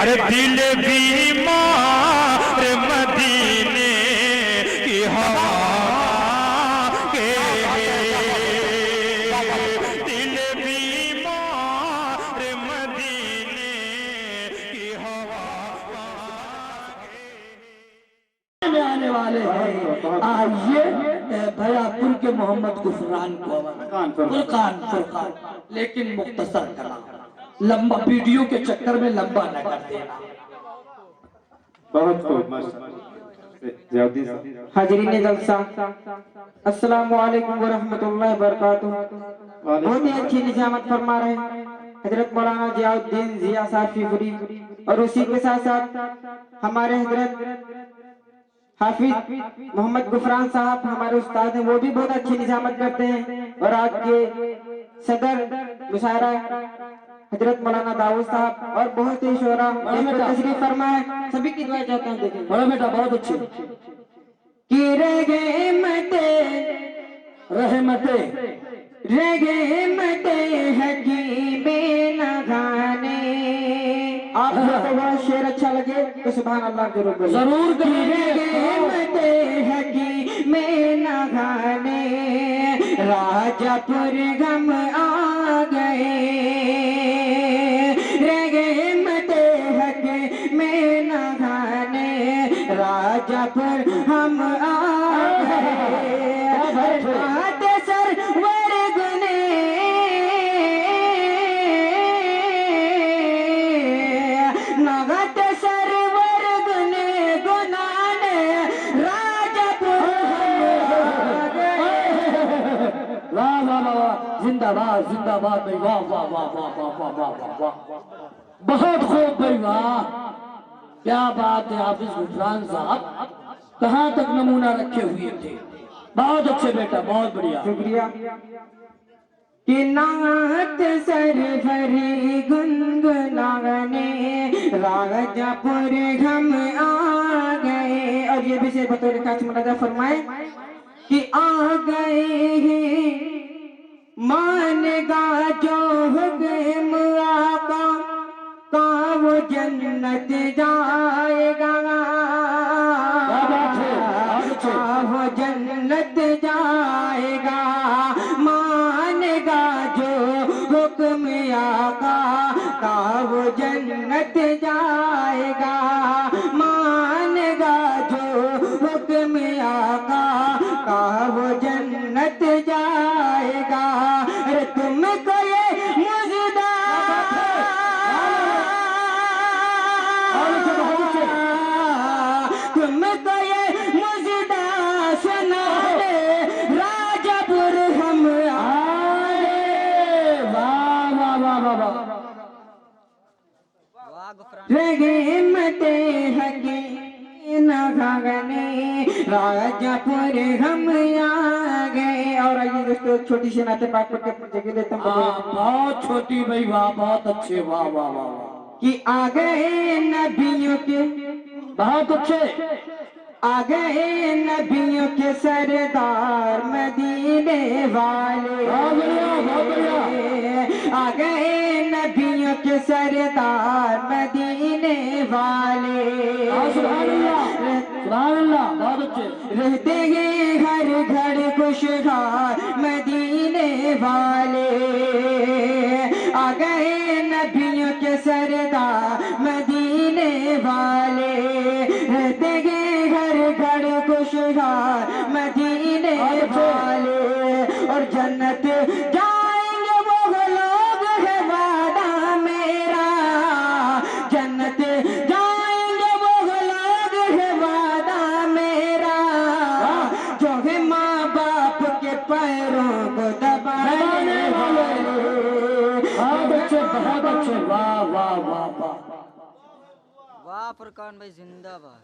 अरे दिल बीमार मदीने की हवा के, दिल बीमार मदीने की हवा में आने वाले हैं। आइए भयापुर के मोहम्मद गुफरान को फुरकान, लेकिन मुख्तसर करना, लंबा वीडियो के चक्कर में लंबा न कर देना। बहुत खूब हाजरीन जलसा, अस्सलाम वालेकुम व रहमतुल्लाहि व बरकातुहू। बहुत ही अच्छी निजामत फरमा रहे हजरत मौलाना जियाउद्दीन जिया साहब शिवरी, और उसी के साथ साथ हमारे हजरत हाफिज मोहम्मद गुफरान साहब हमारे उस्ताद हैं, वो भी बहुत अच्छी निजामत करते हैं। और आज के सदर मुशायरा हजरत मौलाना दाऊद साहब और बहुत ही शोरा तशरीफ फरमा है, सभी की दुआ चाहता हूँ। देखें बड़ा बेटा बहुत अच्छे कि रगे मते रहमते रगे मते हकीमे न गाने। आपको वह शेर अच्छा लगे तो सुभान अल्लाह जरूर बोलें। जरूर रगे मते हकीमे न गाने, राजापुर गम आ गए। रगे मते हकीमे न गाने, राजापुर हम आ गए। आते सरवर गुने नगत सरवर गुने गुनाने, राजापुर हम आ गए। वाह वाह वाह वाह, जिंदाबाद जिंदाबाद भाई, वाह वाह वाह वाह वाह वाह वाह वाह वाह, बहुत खूब भाई, वाह क्या बात है। हाफिज गुफरान साहब कहाँ तक नमूना रखे हुए थे, बहुत अच्छे बेटा, बहुत बढ़िया, शुक्रिया। कि नात सरवरी गुनगुनाने, राजापुर हम आ गए। और ये भी से बतौर खास मुलाजा फरमाए कि आ गए हैं मानेगा जो हुक्म आका का, वो जन्नत जाएगा। वो जन्नत जाएगा, मानेगा जो हुक्म आका का, वो जन्नत जाएगा। मानेगा जो हुक्म आका का, वो जन्नत जाएगा। अरे तुमको ये मुजदा तुमको ये मुजदा सुना दे, राजापुर हम आए। वाह वाह वाह वाह वाह, रगे मते हकी न घागने, राजापुर हम आ गए। और आइए दोस्तों छोटी सी नाते पाक पढ़ के जगह देता हूँ। बहुत छोटी भाई, वाह बहुत अच्छे, वाह वाह वाह वाह, कि आ गए नबियों के, बहुत अच्छे, आ गए नबियों के सरदार मदीने वाले। बहुत बढ़िया बहुत बढ़िया, आ गए नबियों के सरदार मदीने वाले। सुभान अल्लाह सुभान अल्लाह, बहुत अच्छे, रहते हैं हर घर खुशहाल मदीने वाले। आ गए नबियों के सरदार मदीने वाले, रहते हैं घर घर खुशहाल मदीने वाले। और जन्नत जाएंगे वो लोग है वादा मेरा, जन्नत जाएंगे वो लोग है वादा मेरा, जो है माँ बाप के पैरों को दबाने वाले। बहुत अच्छे बहुत अच्छे, वाह वाह वाह वाह, वाह फुरकान भाई जिंदाबाद।